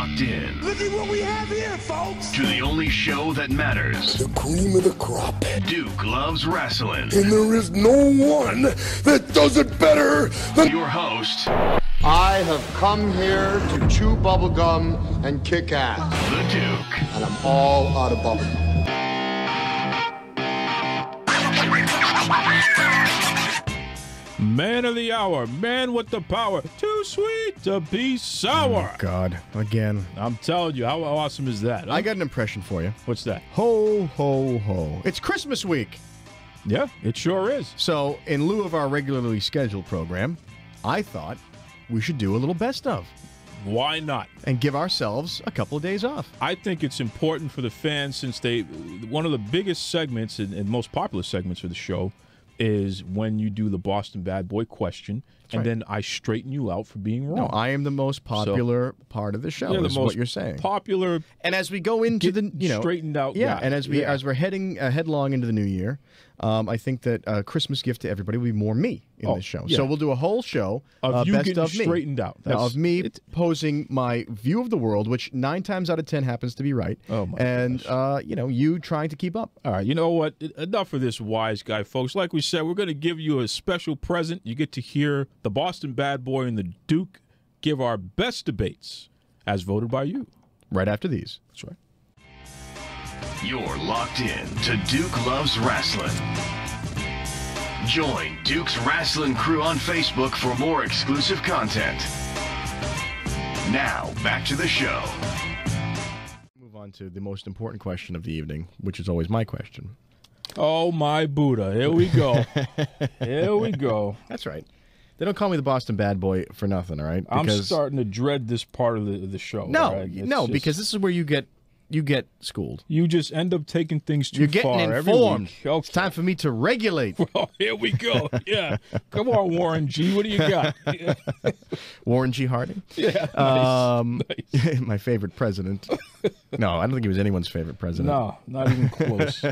locked in. Look at what we have here, folks. To the only show that matters. The cream of the crop. Duke loves wrestling. And there is no one that does it better than your host. I have come here to chew bubblegum and kick ass. The Duke. And I'm all out of bubblegum. Man of the hour, man with the power, too sweet to be sour. Oh, God, again. I'm telling you, how awesome is that? Huh? I got an impression for you. What's that? Ho, ho, ho. It's Christmas week. Yeah, it sure is. So, in lieu of our regularly scheduled program, I thought we should do a little best of. Why not? And give ourselves a couple of days off. I think it's important for the fans since one of the biggest segments and most popular segments for the show is when you do the Boston Bad Boy question, and then I straighten you out for being wrong. No, I am the most popular part of the show. Yeah, is what you're saying. Popular, and as we go into the straightened out, yeah, and as we're heading headlong into the new year, I think that a Christmas gift to everybody will be more me in this show. Yeah. So we'll do a whole show of you best getting of me. Straightened out. Of me posing my view of the world, which 9 times out of 10 happens to be right. Oh my gosh. You trying to keep up. All right, you know what? Enough of this wise guy, folks. Like we said, we're going to give you a special present. You get to hear the Boston Bad Boy and the Duke give our best debates as voted by you. Right after these. That's right. You're locked in to Duke Loves Wrestling. Join Duke's Rasslin crew on Facebook for more exclusive content. Now, back to the show. Move on to the most important question of the evening, which is always my question. Oh, my Buddha. Here we go. Here we go. That's right. They don't call me the Boston Bad Boy for nothing, all right? Because I'm starting to dread this part of the show. No, right? Because this is where you get schooled. You just end up taking things too far. You're getting informed. Okay. It's time for me to regulate. Well, here we go. Yeah. Come on, Warren G. What do you got? Yeah. Warren G. Harding? Yeah. Nice. My favorite president. No, I don't think he was anyone's favorite president. No, not even close.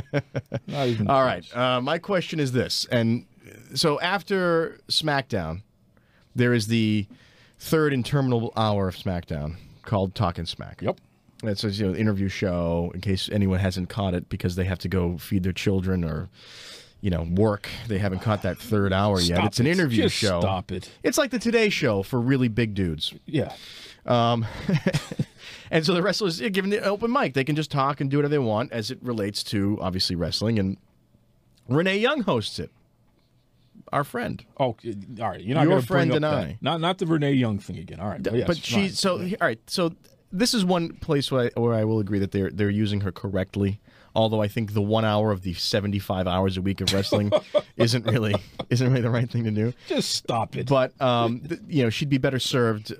Not even All close. right. My question is this. And so after SmackDown, there is the third interminable hour of SmackDown called Talkin' Smack. Yep. It's an interview show in case anyone hasn't caught it because they have to go feed their children or, work. They haven't caught that third hour yet. It's an interview show. Stop it. It's like the Today Show for really big dudes. Yeah. And so the wrestlers are given the open mic. They can just talk and do whatever they want as it relates to, obviously, wrestling. And Renee Young hosts it. Our friend. Oh, all right. You're not Your going to friend bring up and that. I. Not the Renee Young thing again. All right. Yes, but she's so all right. So this is one place where I will agree that they're using her correctly. Although I think the 1 hour of the 75 hours a week of wrestling isn't really the right thing to do. Just stop it. But she'd be better served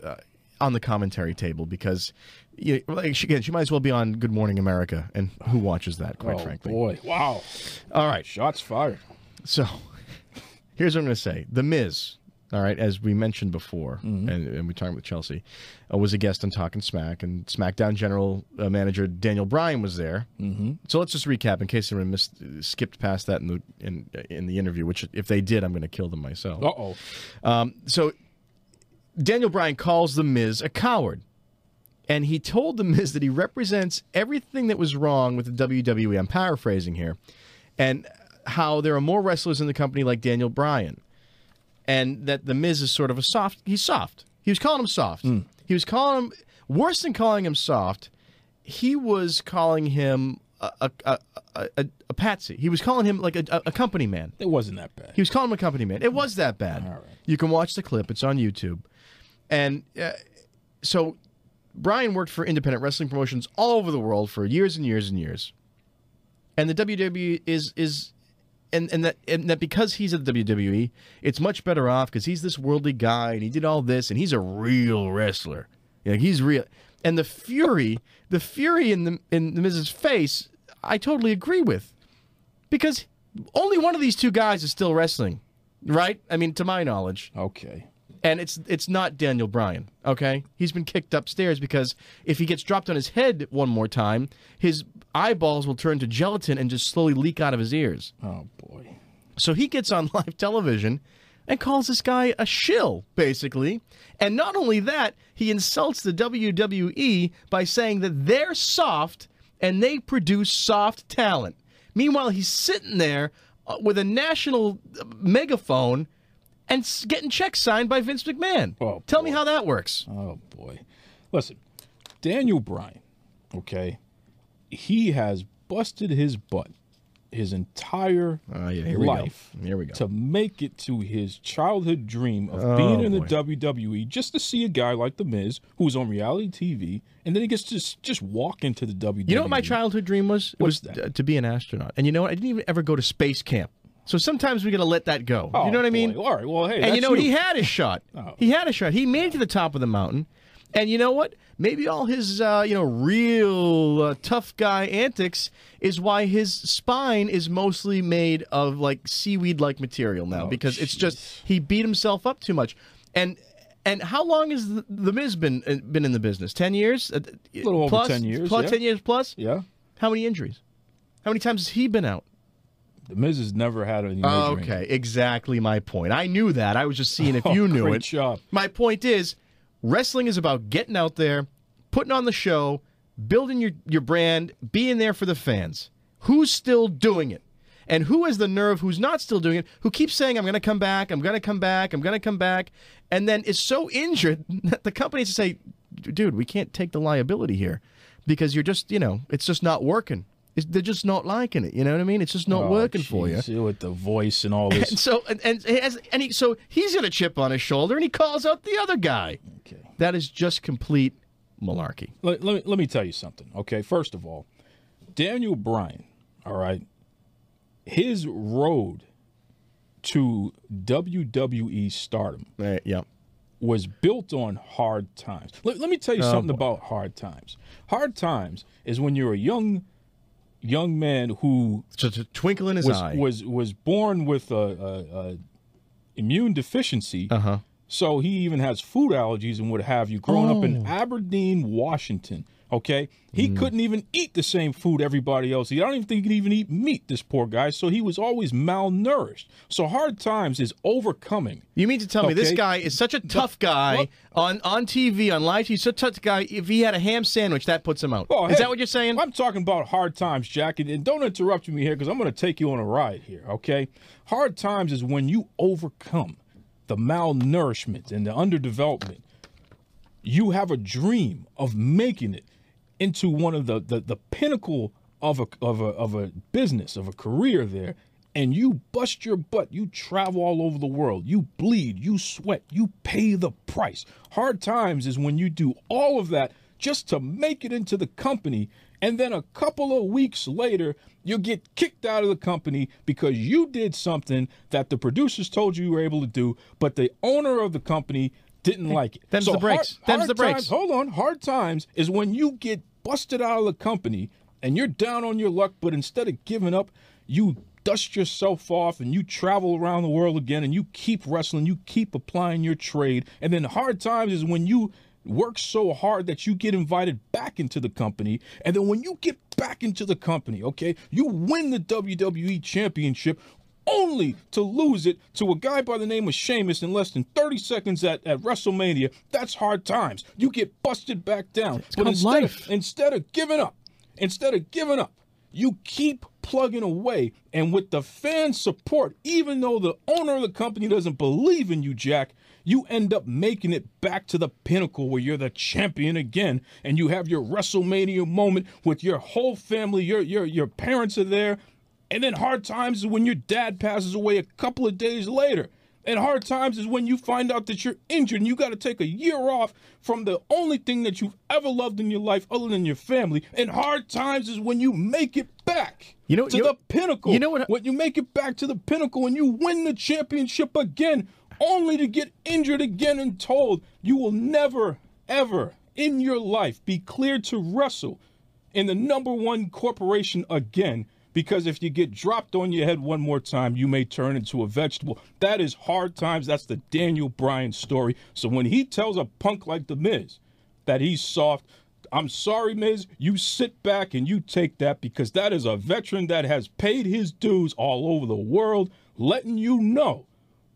on the commentary table because she might as well be on Good Morning America, and who watches that? Quite frankly. Boy, wow! All right, shots fired. So here's what I'm going to say: The Miz. All right, as we mentioned before, and we talked with Chelsea, was a guest on Talkin' Smack, and SmackDown General Manager Daniel Bryan was there. So let's just recap in case anyone skipped past that in the interview. Which, if they did, I'm going to kill them myself. So Daniel Bryan calls The Miz a coward, and he told The Miz that he represents everything that was wrong with the WWE. I'm paraphrasing here, and how there are more wrestlers in the company like Daniel Bryan. And that The Miz is sort of he's soft. He was calling him soft. He was calling him, worse than calling him soft, he was calling him a patsy. He was calling him like a company man. It wasn't that bad. He was calling him a company man. It was that bad. All right. You can watch the clip. It's on YouTube. And so Bryan worked for independent wrestling promotions all over the world for years and years and years. And the WWE is And that because he's at the WWE, it's much better off because he's this worldly guy and he did all this and he's a real wrestler. He's real. And the fury in the Miz's face, I totally agree with, because only one of these two guys is still wrestling, right? I mean, to my knowledge. Okay. And it's not Daniel Bryan, okay? He's been kicked upstairs because if he gets dropped on his head one more time, his eyeballs will turn to gelatin and just slowly leak out of his ears. Oh, boy. So he gets on live television and calls this guy a shill, basically. And not only that, he insults the WWE by saying that they're soft and they produce soft talent. Meanwhile, he's sitting there with a national megaphone and getting checks signed by Vince McMahon. Oh, Tell me how that works. Oh, boy. Listen, Daniel Bryan, okay, he has busted his butt his entire life Here we go. to make it to his childhood dream of being in the WWE, just to see a guy like The Miz, who's on reality TV, and then he gets to just walk into the WWE. You know what my childhood dream was? What's that? To be an astronaut. And you know what? I didn't even ever go to space camp. So sometimes we got to let that go. Oh, you know what I mean? All right, well, hey, and you know what? you. He had his shot. He had a shot. He made it to the top of the mountain. And you know what? Maybe all his, real tough guy antics is why his spine is mostly made of like seaweed-like material now, because it's just he beat himself up too much. And how long has the Miz been in the business? 10 years? A little plus, over 10 years. Plus yeah. 10 years plus? Yeah. How many injuries? How many times has he been out? The Miz has never had any major Okay, exactly my point. I knew that. I was just seeing if you knew great it. Job. My point is, wrestling is about getting out there, putting on the show, building your brand, being there for the fans. Who's still doing it? And who has the nerve, who's not still doing it, who keeps saying, I'm going to come back, I'm going to come back, I'm going to come back, and then is so injured that the company has to say, dude, we can't take the liability here because you're just, it's just not working. They're just not liking it. You know what I mean? It's just not working for you. With the voice and all this. And so, so he's got a chip on his shoulder, and he calls out the other guy. Okay. That is just complete malarkey. Let me tell you something, okay? First of all, Daniel Bryan, all right, his road to WWE stardom was built on hard times. Let me tell you something about hard times. Hard times is when you're a young man who just a twinkle in his eye was born with a immune deficiency. So he even has food allergies and what have you. Growing up in Aberdeen, Washington, okay, he couldn't even eat the same food everybody else. I don't even think he could even eat meat. This poor guy. So he was always malnourished. So hard times is overcoming. You mean to tell me this guy is such a tough guy on TV, on live? He's such a tough guy. If he had a ham sandwich, that puts him out. Well, is that what you're saying? I'm talking about hard times, Jack, and don't interrupt me here because I'm going to take you on a ride here, okay? Hard times is when you overcome the malnourishment and the underdevelopment. You have a dream of making it into one of the pinnacle of a business, of a career there, and you bust your butt. You travel all over the world. You bleed. You sweat. You pay the price. Hard times is when you do all of that just to make it into the company, and then a couple of weeks later, you get kicked out of the company because you did something that the producers told you were able to do, but the owner of the company didn't like it. Them's the breaks. Them's the breaks. Hold on. Hard times is when you get busted out of the company and you're down on your luck, but instead of giving up, you dust yourself off and you travel around the world again and you keep wrestling, you keep applying your trade. And then hard times is when you work so hard that you get invited back into the company. And then when you get back into the company, okay, you win the WWE Championship only to lose it to a guy by the name of Sheamus in less than 30 seconds at WrestleMania. That's hard times. You get busted back down. It's called life. Instead of giving up, you keep plugging away. And with the fan support, even though the owner of the company doesn't believe in you, Jack, you end up making it back to the pinnacle where you're the champion again, and you have your WrestleMania moment with your whole family. Your parents are there. And then hard times is when your dad passes away a couple of days later. And hard times is when you find out that you're injured and you got to take a year off from the only thing that you've ever loved in your life other than your family. And hard times is when you make it back to the pinnacle. You know what? When you make it back to the pinnacle and you win the championship again, only to get injured again and told you will never, ever in your life be cleared to wrestle in the #1 corporation again. Because if you get dropped on your head one more time, you may turn into a vegetable. That is hard times. That's the Daniel Bryan story. So when he tells a punk like The Miz that he's soft, I'm sorry, Miz, you sit back and you take that, because that is a veteran that has paid his dues all over the world, letting you know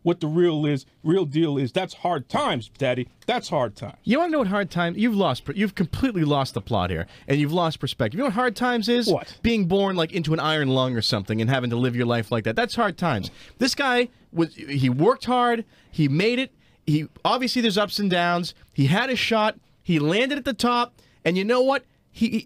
what the real deal is. That's hard times, Daddy. That's hard times. You want to know what hard times? You've completely lost the plot here, and you've lost perspective. You know what hard times is? What? Being born like into an iron lung or something and having to live your life like that. That's hard times. This guy he worked hard. He made it. He obviously there's ups and downs. He had a shot. He landed at the top, and you know what?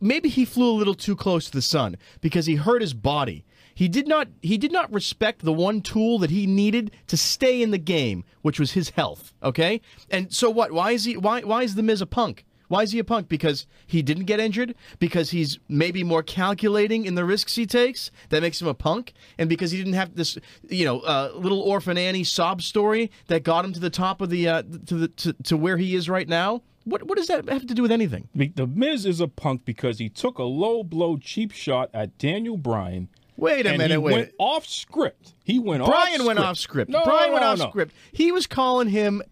Maybe he flew a little too close to the sun because he hurt his body. He did not respect the one tool that he needed to stay in the game, which was his health. Okay, and so what? Why is the Miz a punk? Why is he a punk? Because he didn't get injured? Because he's maybe more calculating in the risks he takes? That makes him a punk? And because he didn't have this, little orphan Annie sob story that got him to the top of the to where he is right now? What does that have to do with anything? The Miz is a punk because he took a low blow cheap shot at Daniel Bryan. Wait a minute. He went off script. Brian went off script. No, Brian went no, off no. script. He was calling him.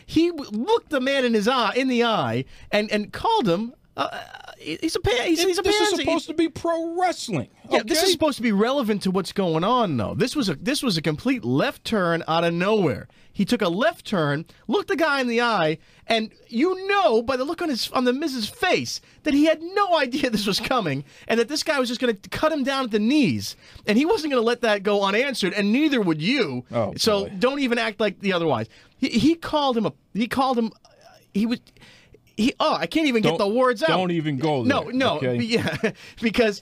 He looked the man in the eye and called him. He's a pansy. This is supposed to be pro wrestling. Yeah, okay? this is supposed to be relevant to what's going on, though. This was a complete left turn out of nowhere. He took a left turn, looked the guy in the eye, and you know by the look on the Miz's face that he had no idea this was coming, and that this guy was just going to cut him down at the knees, and he wasn't going to let that go unanswered, and neither would you. Oh, so boy. don't even act like the otherwise. He called him. I can't even get the words out. Don't even go there. No, okay? yeah, because.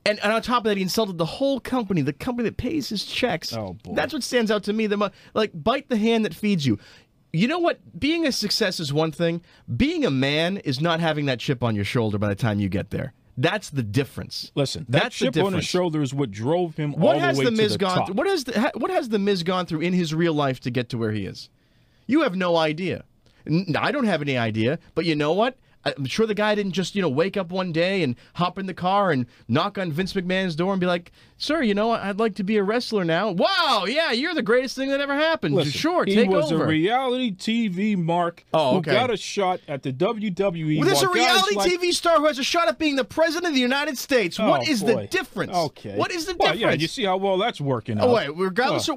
And on top of that, he insulted the whole company, the company that pays his checks. Oh, boy. That's what stands out to me. Bite the hand that feeds you. You know what? Being a success is one thing. Being a man is not having that chip on your shoulder by the time you get there. That's the difference. Listen, that's that chip on his shoulder is what drove him what all has the way Miz to the top. What has the Miz gone through in his real life to get to where he is? You have no idea. I don't have any idea. But you know what? I'm sure the guy didn't just, wake up one day and hop in the car and knock on Vince McMahon's door and be like, "Sir, I'd like to be a wrestler now." Wow, yeah, you're the greatest thing that ever happened. Listen, sure, he take was over. a reality TV mark who got a shot at the WWE. Well, there's a reality like... TV star who has a shot at being the president of the United States. What is the difference? Okay. What is the well, difference? Yeah, you see how well that's working out. Oh, wait, regardless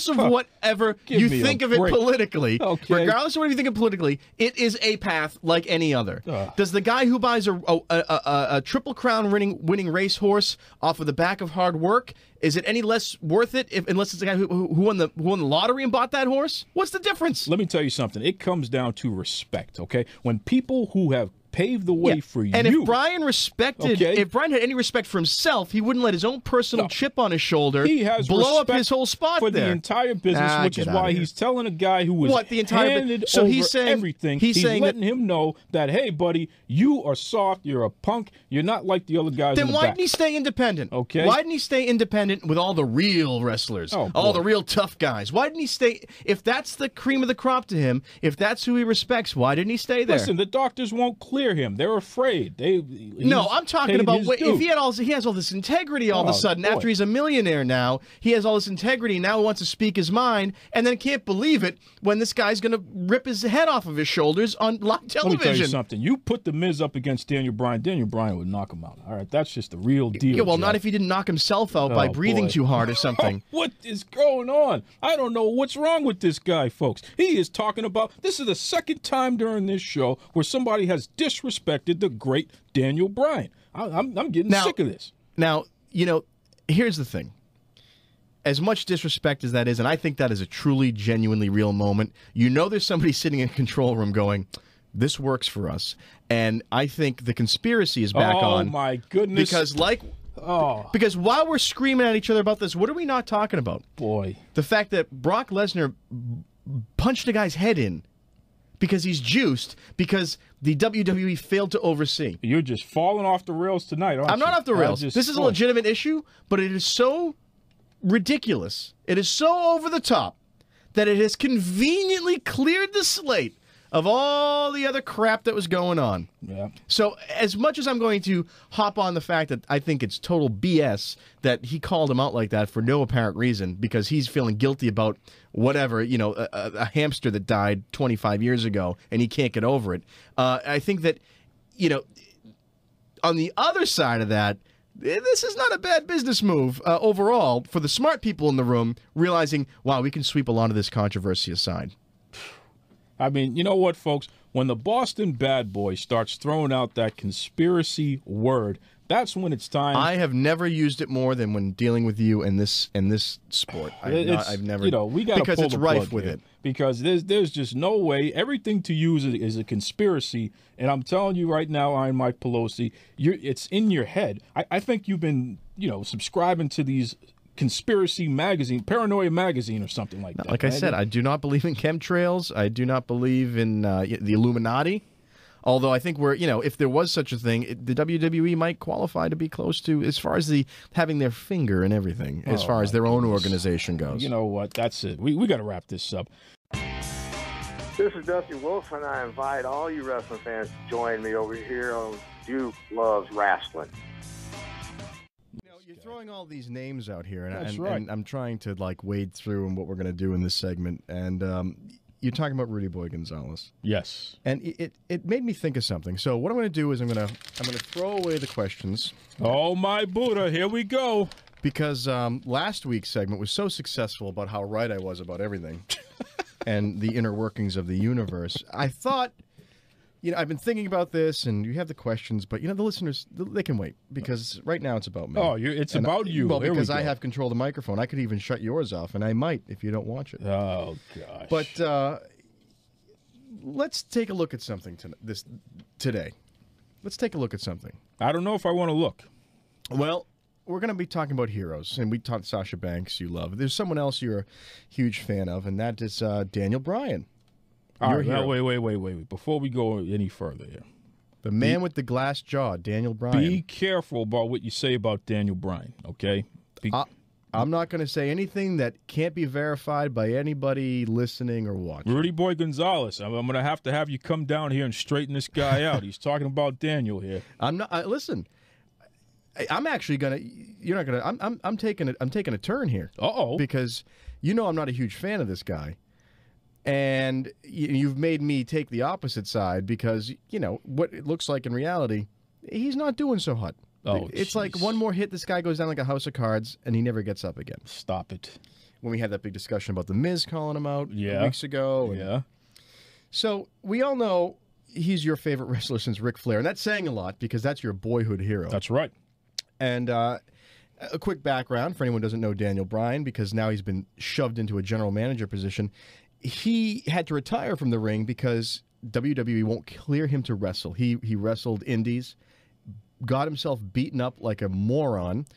of whatever you think of it politically, regardless of what you think of politically, it is a path like any other. Does the guy who buys a Triple Crown winning racehorse off of the back of hard work, is it any less worth it unless it's the guy who won the lottery and bought that horse? What's the difference? Let me tell you something. It comes down to respect, okay? When people who have paved the way for you. And if Brian if Brian had any respect for himself, he wouldn't let his own personal chip on his shoulder blow up his whole spot for there. the entire business, which is why he's telling a guy who was handed over everything. He's letting him know that, hey, buddy, you are soft. You're a punk. You're not like the other guys. Then why didn't he stay independent? Okay. Why didn't he stay independent with all the real wrestlers, all the real tough guys? Why didn't he stay? If that's the cream of the crop to him, if that's who he respects, why didn't he stay there? Listen, the doctors won't clear him. They're afraid. No, I'm talking about if he has all this integrity all of a sudden after he's a millionaire now. He has all this integrity now. He wants to speak his mind, and then can't believe it when this guy's going to rip his head off of his shoulders on live television. Let me tell you something. You put the Miz up against Daniel Bryan. Daniel Bryan would knock him out. All right, that's just the real deal. Yeah, well, Joe. not if he didn't knock himself out by breathing too hard or something. What is going on? I don't know what's wrong with this guy, folks. He is talking about, this is the second time during this show where somebody has disrespected the great Daniel Bryan. I'm getting sick of this. Now, here's the thing. As much disrespect as that is, and I think that is a truly, genuinely real moment, there's somebody sitting in a control room going, this works for us. And I think the conspiracy is back on. Oh, my goodness. Because while we're screaming at each other about this, what are we not talking about? Boy. The fact that Brock Lesnar punched a guy's head in because he's juiced, because the WWE failed to oversee. You're just falling off the rails tonight, aren't you? I'm not off the rails. This is a legitimate issue, but it is so ridiculous. It is so over the top that it has conveniently cleared the slate of all the other crap that was going on. Yeah. So as much as I'm going to hop on the fact that I think it's total BS that he called him out like that for no apparent reason because he's feeling guilty about whatever, a hamster that died 25 years ago and he can't get over it. I think that, on the other side of that, this is not a bad business move overall for the smart people in the room, realizing, wow, we can sweep a lot of this controversy aside. I mean, you know what, folks? When the Boston Bad Boy starts throwing out that conspiracy word, that's when it's time. I have never used it more than when dealing with you in this sport. I've never, we got because it's rife with it. Because there's just no way. Everything to you is a conspiracy, and I'm telling you right now, I'm Mike Pelosi. It's in your head. I think you've been subscribing to these conspiracy magazine, Paranoia magazine, or something like that. Like I said, I do not believe in chemtrails. I do not believe in the Illuminati. Although I think if there was such a thing, the WWE might qualify to be close to, as far as having their finger in everything, as far as their own organization goes. You know what? That's it. We got to wrap this up. This is Dusty Wolf, and I invite all you wrestling fans to join me over here on Duke Loves Rasslin. You're throwing all these names out here, and right. and I'm trying to wade through and what we're going to do in this segment, and you're talking about Rudy Boy Gonzalez. Yes. And it made me think of something. So what I'm going to do is I'm going to throw away the questions. Oh, my Buddha. Here we go. Because last week's segment was so successful about how right I was about everything and the inner workings of the universe. I thought, I've been thinking about this, and you have the questions, but, the listeners, they can wait, because right now it's about me. Oh, it's about you. Well, Here because we go. I have control of the microphone. I could even shut yours off, and I might if you don't watch it. Oh, gosh. But let's take a look at something today. Let's take a look at something. I don't know if I want to look. Well, we're going to be talking about heroes, and we talked Sasha Banks, you love. There's someone else you're a huge fan of, and that is Daniel Bryan. All right, now, wait. Before we go any further here. The man with the glass jaw, Daniel Bryan. Be careful about what you say about Daniel Bryan, okay? I'm not going to say anything that can't be verified by anybody listening or watching. Rudy Boy Gonzalez, I'm going to have you come down here and straighten this guy out. He's talking about Daniel here. I'm not. Listen, I'm actually going to. You're not going to. I'm taking a turn here. Uh-oh. Because I'm not a huge fan of this guy. And you've made me take the opposite side because, what it looks like in reality, he's not doing so hot. Oh, it's like one more hit, this guy goes down like a house of cards, and he never gets up again. Stop it. When we had that big discussion about The Miz calling him out weeks ago. Yeah. So we all know he's your favorite wrestler since Ric Flair, and that's saying a lot because that's your boyhood hero. That's right. And a quick background for anyone who doesn't know Daniel Bryan, because now he's been shoved into a general manager position. He had to retire from the ring because WWE won't clear him to wrestle. He wrestled indies, got himself beaten up like a moron,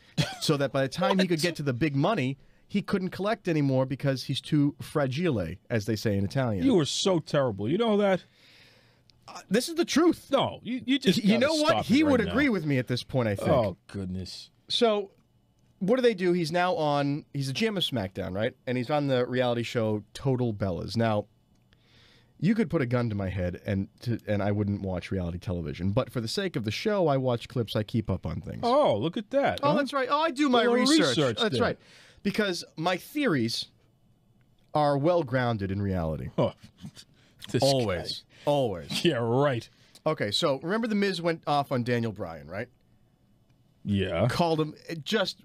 so that by the time he could get to the big money, he couldn't collect anymore because he's too fragile, as they say in Italian. You were so terrible. You know that? This is the truth. No, you just You know what? stop He it right would now. agree with me at this point, I think. Oh, goodness. So what do they do? He's now on, he's the GM of SmackDown, right? And he's on the reality show Total Bellas. Now, you could put a gun to my head and I wouldn't watch reality television. But for the sake of the show, I watch clips. I keep up on things. Oh, look at that. Oh, that's right. Oh, I do my little research. research That's there. right. Because my theories are well grounded in reality. Oh, this Always. guy. Always. Yeah, right. Okay, so remember The Miz went off on Daniel Bryan, right? Yeah. Called him, it just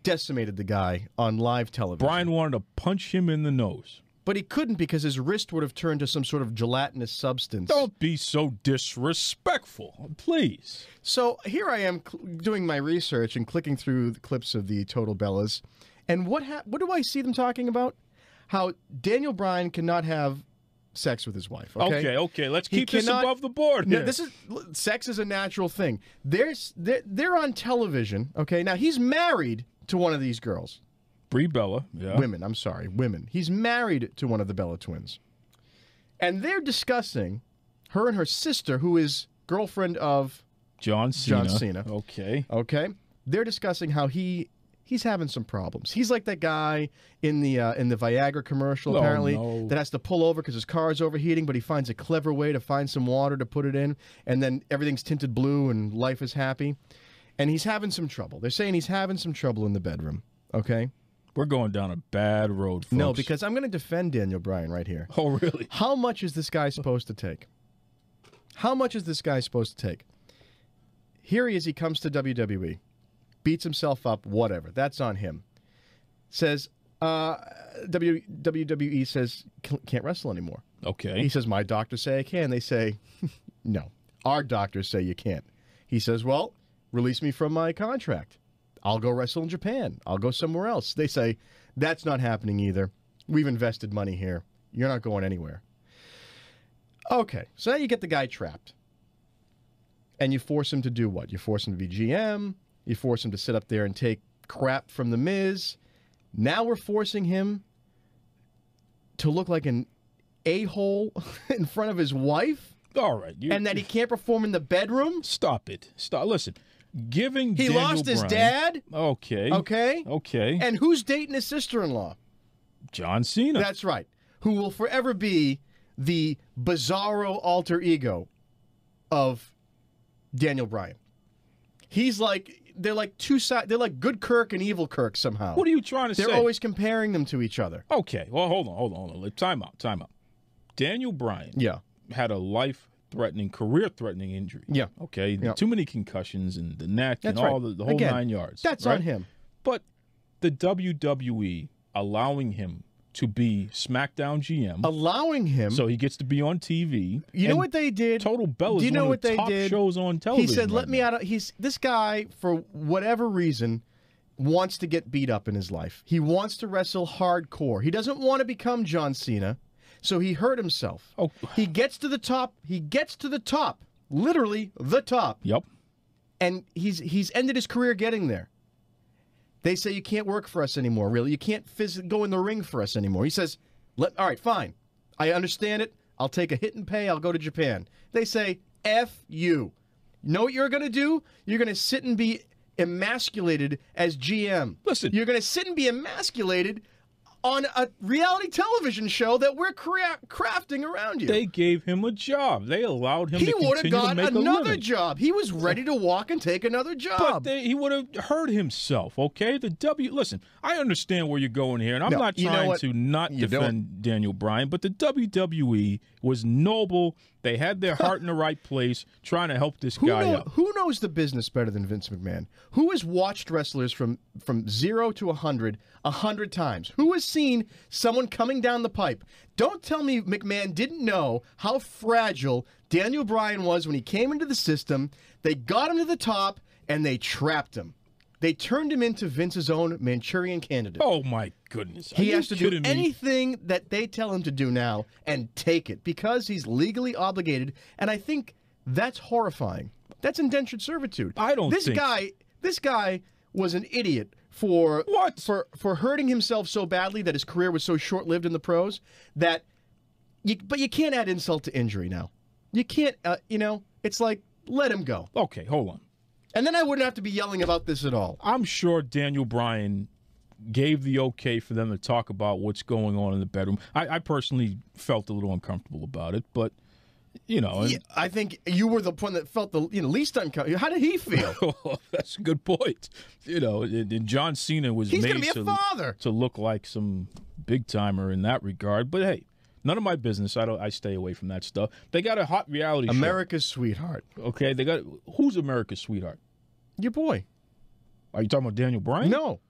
decimated the guy on live television. Bryan wanted to punch him in the nose. But he couldn't because his wrist would have turned to some sort of gelatinous substance. Don't be so disrespectful, please. So here I am doing my research and clicking through the clips of the Total Bellas. And what do I see them talking about? How Daniel Bryan cannot have sex with his wife. Okay. Let's He keep this cannot- above the board here. No, sex is a natural thing. They're on television. Okay, now he's married to one of these girls. Brie Bella. Yeah. Women. He's married to one of the Bella twins, and they're discussing her and her sister, who is girlfriend of John Cena. John Cena. Okay. Okay, they're discussing how he's having some problems. He's like that guy in the Viagra commercial, Oh, apparently, no. that has to pull over because his car is overheating, but he finds a clever way to find some water to put it in, and then everything's tinted blue and life is happy. And he's having some trouble. They're saying he's having some trouble in the bedroom. Okay? We're going down a bad road, folks. No, because I'm going to defend Daniel Bryan right here. Oh, really? How much is this guy supposed to take? How much is this guy supposed to take? Here he is. He comes to WWE. beats himself up, whatever. That's on him. Says, WWE says, can't wrestle anymore. Okay. He says, my doctors say I can. They say, no. Our doctors say you can't. He says, well, release me from my contract. I'll go wrestle in Japan. I'll go somewhere else. They say, that's not happening either. We've invested money here. You're not going anywhere. Okay, so now you get the guy trapped. And you force him to do what? You force him to be GM. You force him to sit up there and take crap from The Miz. Now we're forcing him to look like an a-hole in front of his wife? All right. And that he can't perform in the bedroom? Stop it. Stop. Listen, giving He Daniel lost his Bryan, dad? Okay. Okay? Okay. And who's dating his sister-in-law? John Cena. That's right. Who will forever be the bizarro alter ego of Daniel Bryan. He's like, they're like two sides. They're like good Kirk and evil Kirk somehow. What are you trying to say? They're always comparing them to each other. Okay. Well, hold on. Time out. Daniel Bryan had a life-threatening, career-threatening injury. Yeah. Okay. Yeah. Too many concussions and the neck That's and all right. the whole Again, 9 yards. That's right? on him. But the WWE allowing him to be SmackDown GM, Allowing him. so he gets to be on TV. You know and what they did? Total Bell is Do you know one what of the they top did? shows on television. He said, right "Let me now. out of." This guy, for whatever reason, wants to get beat up in his life. He wants to wrestle hardcore. He doesn't want to become John Cena, so he hurt himself. Oh. He gets to the top. He gets to the top, literally the top, Yep. and he's ended his career getting there. They say you can't work for us anymore. Really, you can't go in the ring for us anymore. He says, all right, fine. I understand it. I'll take a hit and pay. I'll go to Japan. They say, F you. You know what you're going to do? You're going to sit and be emasculated as GM. Listen. You're going to sit and be emasculated on a reality television show that we're crafting around you. They gave him a job. They allowed him He to would have continue to got make a another living. job. He was ready to walk and take another job. But he would have hurt himself, okay? Listen, I understand where you're going here, and I'm No, not you know trying what? to not You defend Daniel Bryan, but the WWE was noble. They had their heart in the right place, trying to help this guy out. Who knows the business better than Vince McMahon? Who has watched wrestlers from 0 to 100 100 times? Who has seen someone coming down the pipe? Don't tell me McMahon didn't know how fragile Daniel Bryan was when he came into the system. They got him to the top, and they trapped him. They turned him into Vince's own Manchurian candidate. Oh, my goodness. Are He you has to do kidding me? anything that they tell him to do now and take it because he's legally obligated. And I think that's horrifying. That's indentured servitude. I don't This think- guy was an idiot for What? for hurting himself so badly that his career was so short-lived in the pros that but you can't add insult to injury now. You can't it's like let him go. Okay, hold on. And then I wouldn't have to be yelling about this at all. I'm sure Daniel Bryan gave the okay for them to talk about what's going on in the bedroom. I personally felt a little uncomfortable about it, but, and- Yeah, I think you were the one that felt the least uncomfortable. How did he feel? That's a good point. And John Cena was He's made gonna be a father. to look like some big timer in that regard. But hey, none of my business. I stay away from that stuff. They got a hot reality America's sweetheart. show. Okay, they got who's America's sweetheart? Your boy. Are you talking about Daniel Bryan? No.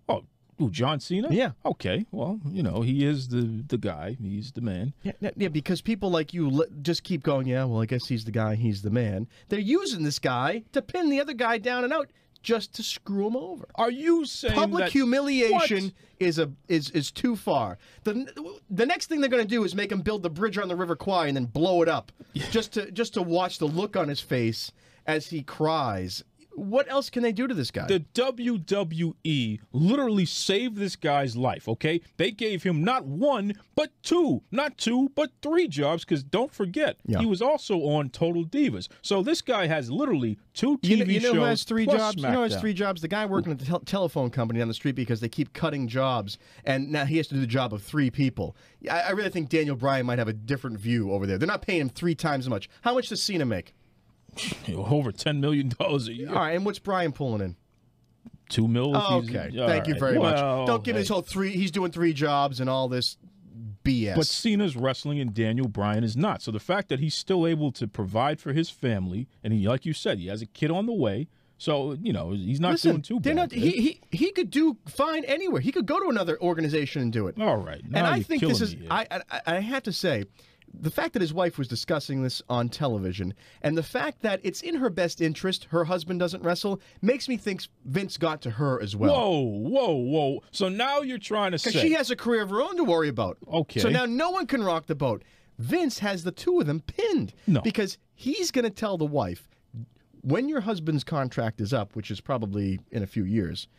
Oh, who, John Cena? Yeah. Okay. Well, he is the guy. He's the man. Yeah, because people like you just keep going, yeah, well, I guess he's the guy, he's the man. They're using this guy to pin the other guy down and out just to screw him over. Are you saying Public that humiliation What? is too far. The next thing they're going to do is make him build the bridge on the River Kwai and then blow it up just to watch the look on his face as he cries. What else can they do to this guy? The WWE literally saved this guy's life, okay? They gave him not one, but two. Not two, but three jobs, because don't forget, he was also on Total Divas. So this guy has literally two TV shows. You know who has three plus jobs? You know who has SmackDown. three jobs? The guy working at the telephone company down the street because they keep cutting jobs, and now he has to do the job of three people. I really think Daniel Bryan might have a different view over there. They're not paying him 3 times as much. How much does Cena make? Over $10 million a year. All right, and what's Bryan pulling in? $2 million. Oh, okay, thank you very much. Don't give me this hey. whole he's doing 3 jobs and all this BS. But Cena's wrestling and Daniel Bryan is not. So the fact that he's still able to provide for his family, and he, like you said, he has a kid on the way, So, he's not doing too bad. He could do fine anywhere. He could go to another organization and do it. All right. Now And I you're think this is, killing me here. I have to say, the fact that his wife was discussing this on television and the fact that it's in her best interest her husband doesn't wrestle makes me think Vince got to her as well. Whoa. So now you're trying to say. Because she has a career of her own to worry about. Okay. So now no one can rock the boat. Vince has the two of them pinned. No. Because he's going to tell the wife, when your husband's contract is up, which is probably in a few years,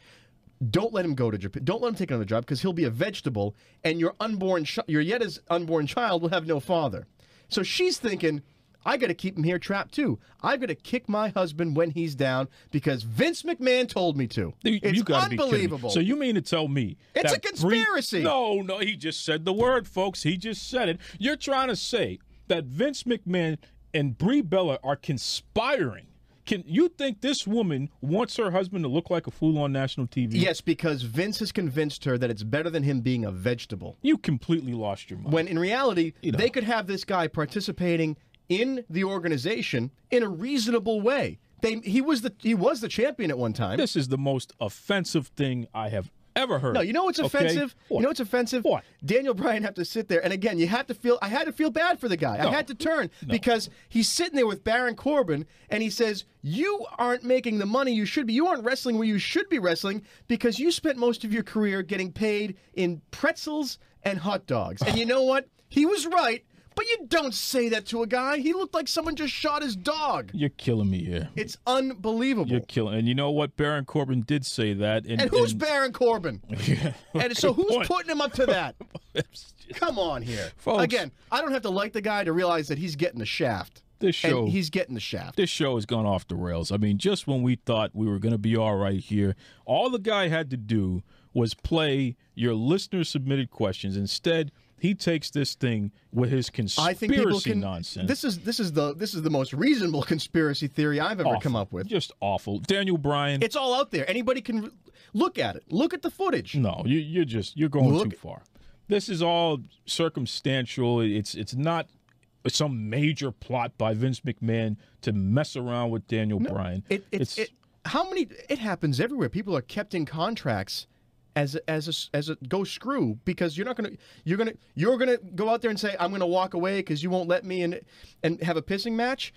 don't let him go to Japan. Don't let him take another job because he'll be a vegetable, and your Yetta's unborn child will have no father. So she's thinking, I got to keep him here trapped too. I've got to kick my husband when he's down because Vince McMahon told me to. It's gotta be kidding me. unbelievable. So you mean to tell me It's that a conspiracy. No, he just said the word, folks. He just said it. You're trying to say that Vince McMahon and Brie Bella are conspiring. Can you think this woman wants her husband to look like a fool on national TV? Yes, because Vince has convinced her that it's better than him being a vegetable. You completely lost your mind. When in reality, they could have this guy participating in the organization in a reasonable way. He was the champion at one time. This is the most offensive thing I have ever heard. No, you know what's offensive? What? You know what's offensive? What? Daniel Bryan have to sit there, and again, I had to feel bad for the guy. I had to turn because he's sitting there with Baron Corbin, and he says, "You aren't making the money you should be. You aren't wrestling where you should be wrestling because you spent most of your career getting paid in pretzels and hot dogs." And you know what? He was right. But you don't say that to a guy. He looked like someone just shot his dog. You're killing me here. It's unbelievable. You're killing. And you know what? Baron Corbin did say that. And who's Baron Corbin? Yeah, and so who's putting him up to that? just, Come on here. folks, Again, I don't have to like the guy to realize that he's getting the shaft. He's getting the shaft. This show has gone off the rails. I mean, just when we thought we were going to be all right here, all the guy had to do was play your listener-submitted questions. Instead, he takes this thing with his conspiracy nonsense. This is the most reasonable conspiracy theory I've ever come up with. Just awful. Daniel Bryan. It's all out there. Anybody can look at it. Look at the footage. No, you're going too far. This is all circumstantial. It's not some major plot by Vince McMahon to mess around with Daniel Bryan. It happens everywhere. People are kept in contracts as a go screw because you're gonna go out there and say I'm gonna walk away because you won't let me and have a pissing match.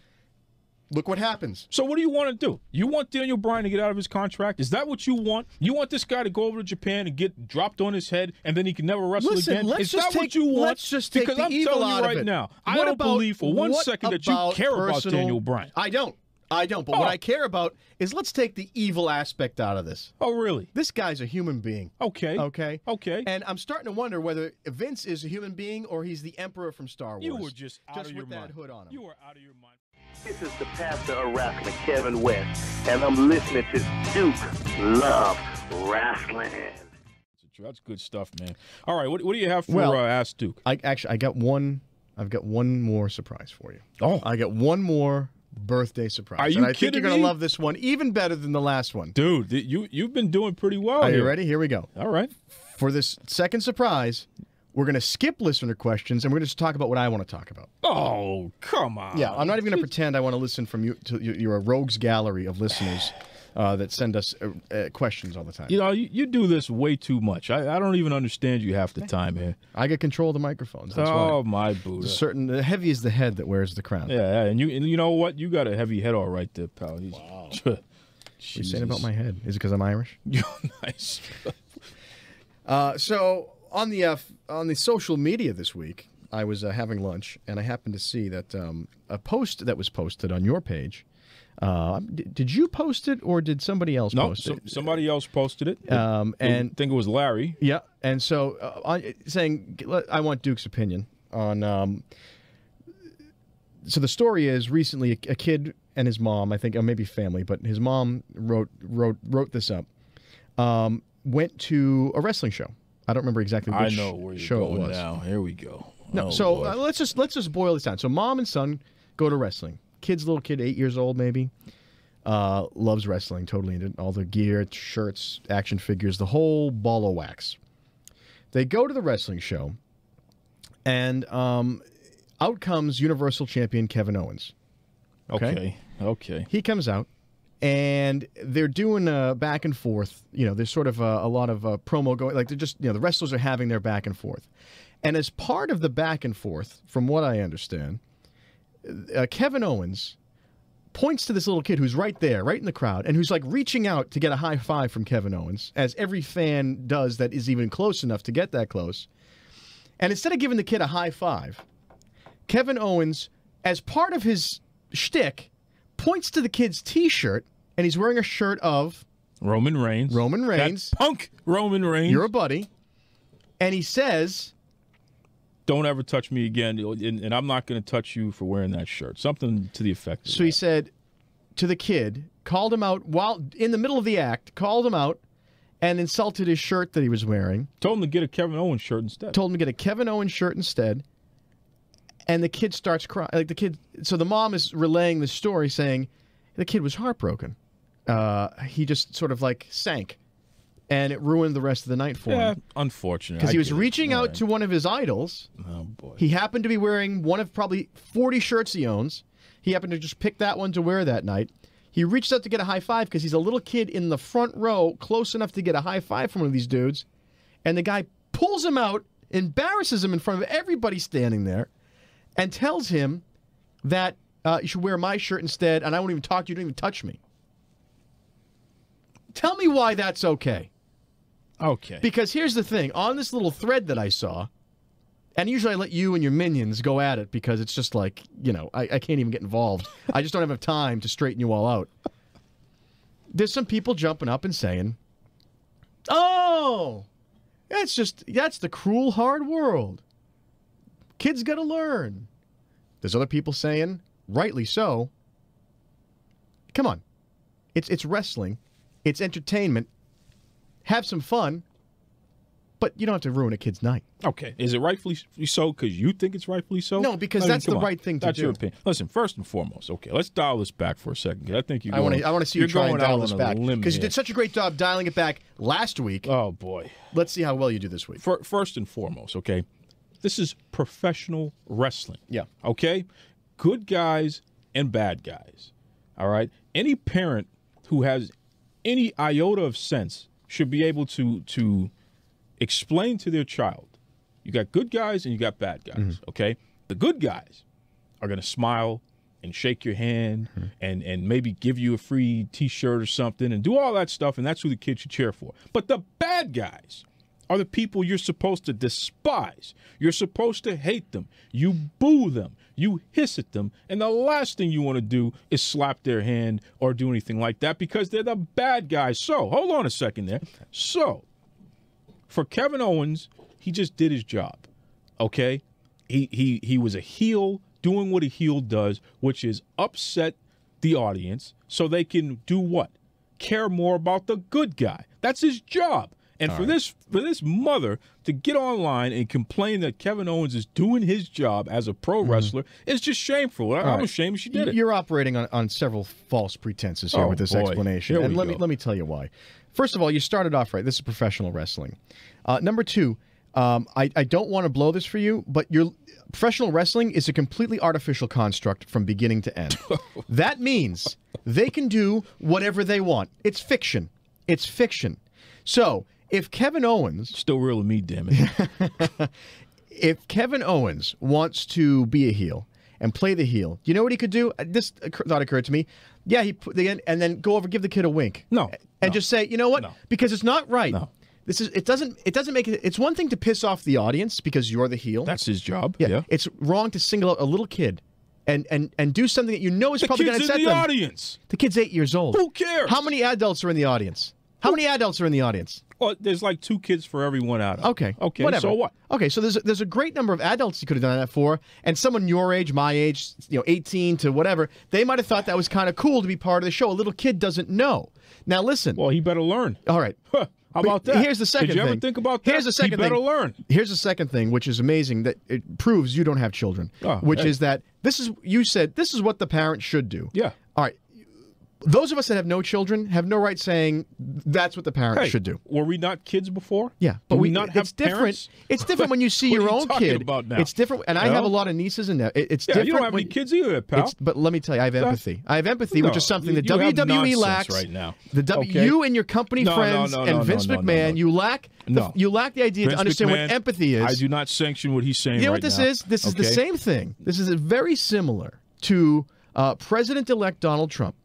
Look what happens. So what do you want to do? You want Daniel Bryan to get out of his contract? Is that what you want? You want this guy to go over to Japan and get dropped on his head and then he can never wrestle again? Is that what you want? Let's just take because the I'm evil telling you out right of it. now, I don't believe for one second that you care about Daniel Bryan. I don't. But what I care about is let's take the evil aspect out of this. Oh, really? This guy's a human being. Okay. And I'm starting to wonder whether Vince is a human being or he's the Emperor from Star Wars. You were just out of your with mind. that hood on him. You were out of your mind. This is the pastor of wrestling, Kevin West, and I'm listening to Duke Love Rasslin. That's good stuff, man. All right, what do you have for Ask Duke? I've got one more surprise for you. Oh, I got one more birthday surprise. Are you and I think kidding you're going me? to love this one even better than the last one. Dude, you've been doing pretty well. Are you ready? Here we go. All right. For this second surprise, we're going to skip listener questions, and we're going to just talk about what I want to talk about. Oh, come on. Yeah, I'm not even going to pretend I want to listen from you. You're a rogues gallery of listeners that send us questions all the time. You know, you do this way too much. I don't even understand you half the time, man. I get control of the microphones. That's oh, why. my Buddha. The heavy is the head that wears the crown. Yeah, and you know what? You got a heavy head all right there, pal. Wow. What are you saying about my head? Is it because I'm Irish? You're nice. So on the social media this week, I was having lunch, and I happened to see that a post that was posted on your page. Did you post it, or did somebody else post it? Somebody else posted it. And I think it was Larry. Yeah, and so saying, I want Duke's opinion on. So the story is recently a kid and his mom, I think, or maybe family, but his mom wrote this up. Went to a wrestling show. I don't remember exactly which show it was. Now here we go. No, let's just boil this down. So mom and son go to wrestling. Little kid, 8 years old maybe, loves wrestling, totally into all the gear, shirts, action figures, the whole ball of wax. They go to the wrestling show, and out comes Universal Champion Kevin Owens. Okay. He comes out and they're doing a back and forth. You know, there's sort of a lot of promo going. Like they're just, you know, the wrestlers are having their back and forth. And as part of the back and forth, from what I understand, Kevin Owens points to this little kid who's right there, right in the crowd, and who's like reaching out to get a high five from Kevin Owens, as every fan does that is even close enough to get that close. And instead of giving the kid a high five, Kevin Owens, as part of his shtick, points to the kid's T-shirt, and he's wearing a shirt of Roman Reigns. Roman Reigns. That punk Roman Reigns. You're a buddy. And he says, don't ever touch me again, and I'm not going to touch you for wearing that shirt. Something to the effect of so he said to the kid, called him out while in the middle of the act, called him out, and insulted his shirt that he was wearing. Told him to get a Kevin Owens shirt instead. Told him to get a Kevin Owens shirt instead. And the kid starts crying. Like the kid, so the mom is relaying the story, saying the kid was heartbroken. He just sort of like sank, and it ruined the rest of the night for him. Unfortunate. Because he was reaching out to one of his idols. Oh boy. He happened to be wearing one of probably 40 shirts he owns. He happened to just pick that one to wear that night. He reached out to get a high five because he's a little kid in the front row, close enough to get a high five from one of these dudes. And the guy pulls him out, embarrasses him in front of everybody standing there, and tells him that you should wear my shirt instead, and I won't even talk to you, don't even touch me. Tell me why that's okay. Okay. Because here's the thing. On this little thread that I saw, and usually I let you and your minions go at it because it's just like, you know, I can't even get involved. I just don't have enough time to straighten you all out. There's some people jumping up and saying, oh, that's the cruel, hard world. Kids got to learn. There's other people saying, rightly so, come on. It's wrestling. It's entertainment. Have some fun, but you don't have to ruin a kid's night. Okay. Is it rightfully so because you think it's rightfully so? No, because that's the right thing to do. That's your opinion. Listen, first and foremost, okay, let's dial this back for a second. 'Cause I think you're I want to see you try and dial this back. Because you here. did such a great job dialing it back last week. Oh, boy. Let's see how well you do this week. First and foremost, okay, this is professional wrestling. Yeah. Okay? Good guys and bad guys. All right? Any parent who has any iota of sense should be able to explain to their child, you got good guys and you got bad guys, okay? The good guys are going to smile and shake your hand and maybe give you a free T-shirt or something and do all that stuff, and that's who the kid should cheer for. But the bad guys are the people you're supposed to despise. You're supposed to hate them. You boo them. You hiss at them. And the last thing you want to do is slap their hand or do anything like that because they're the bad guys. So, hold on a second there. So, for Kevin Owens, he just did his job, okay? He was a heel doing what a heel does, which is upset the audience so they can do what? Care more about the good guy. That's his job. And for this mother to get online and complain that Kevin Owens is doing his job as a pro wrestler is just shameful. I'm ashamed she did it. You're operating on several false pretenses here with this explanation. And let me tell you why. First of all, you started off right. This is professional wrestling. Number two, I don't want to blow this for you, but professional wrestling is a completely artificial construct from beginning to end. That means they can do whatever they want. It's fiction. It's fiction. So if Kevin Owens... Still real to me, damn it. If Kevin Owens wants to be a heel and play the heel, you know what he could do? This thought occurred to me. Yeah, and then go over, give the kid a wink. And just say, you know what? Because it's not right. It doesn't make it. It's one thing to piss off the audience because you're the heel. That's his job. Yeah. It's wrong to single out a little kid and do something that you know is probably going to upset them. The audience. The kid's 8 years old. Who cares? How many adults are in the audience? How many adults are in the audience? Well, there's like 2 kids for every 1 adult. Okay. Whatever. So what? Okay, so there's a great number of adults you could have done that for, and someone your age, my age, 18 to whatever, they might have thought that was kind of cool to be part of the show. A little kid doesn't know. Now listen. Well, he better learn. All right. How about that? Here's the second thing. Did you ever think about that? Here's the second thing. He better learn. Here's the second thing, which is amazing, that it proves you don't have children, which is that you said this is what the parent should do. Yeah. All right. Those of us that have no children have no right saying that's what the parents should do. Were we not kids before? Yeah, but we not have it's different. parents? It's different when you see What are your you own talking kid. about now? It's different, and I have a lot of nieces and nephews. It's different. You don't have any kids either, pal. But let me tell you, I have empathy. I have empathy, which is something the you have WWE nonsense lacks right now. You and your company friends and Vince McMahon, you lack the idea to understand what empathy is. I do not sanction what he's saying. You know what this is? This is the same thing. This is very similar to President-elect Donald Trump.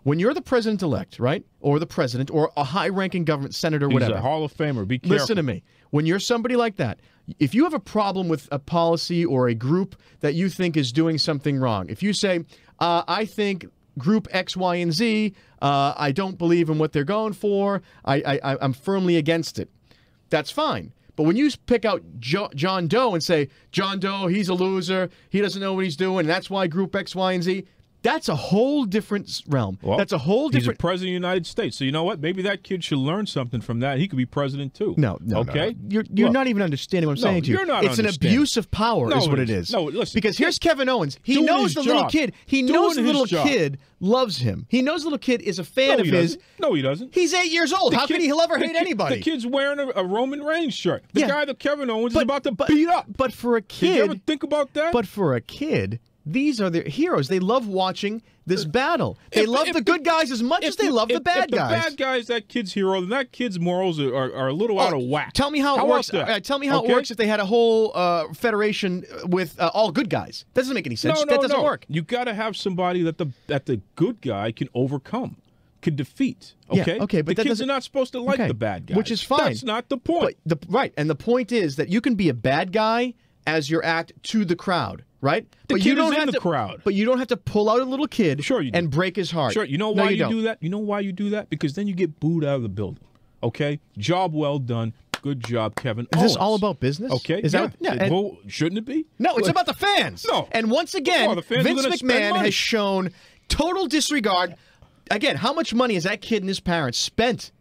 When you're the president-elect, right, or the president, or a high-ranking government senator, whatever. He's a Hall of Famer. Be careful. Listen to me. When you're somebody like that, if you have a problem with a policy or a group that you think is doing something wrong, if you say, I think group X, Y, and Z, I don't believe in what they're going for, I'm firmly against it, that's fine. But when you pick out John Doe and say, John Doe, he's a loser, he doesn't know what he's doing, and that's why group X, Y, and Z, that's a whole different realm. Well, that's a whole different... He's a president of the United States. So you know what? Maybe that kid should learn something from that. He could be president too. No. Okay? No. You're not even understanding what I'm saying to you. You're not It's an abuse of power is what it is. No, listen. Because here's Kevin Owens. He knows the little kid. He knows the little kid loves him. He knows the little kid is a fan of his. No, he doesn't. He's 8 years old. How can he'll ever hate anybody? The kid's wearing a Roman Reigns shirt. The guy that Kevin Owens is about to beat up. But for a kid... Did you ever think about that? But for a kid... These are their heroes. They love watching this battle. They love the good guys as much as they love the bad guys. If the bad guy is that kid's hero, then that kid's morals are a little out of whack. Tell me how it works. Tell me how it works if they had a whole federation with all good guys. That doesn't make any sense. That doesn't work. You got to have somebody that the good guy can overcome, can defeat. Okay, yeah, okay, but the kids are not supposed to like the bad guys, which is fine. That's not the point. But right, and the point is that you can be a bad guy as your act to the crowd. Right? But you don't have the crowd. But you don't have to pull out a little kid and break his heart. Sure. You know why you do that? You know why you do that? Because then you get booed out of the building. Okay? Job well done. Good job, Kevin Owens. Is this all about business? Okay. Is that well, shouldn't it be? No, it's about the fans. No. And once again, Vince McMahon has shown total disregard. Again, how much money has that kid and his parents spent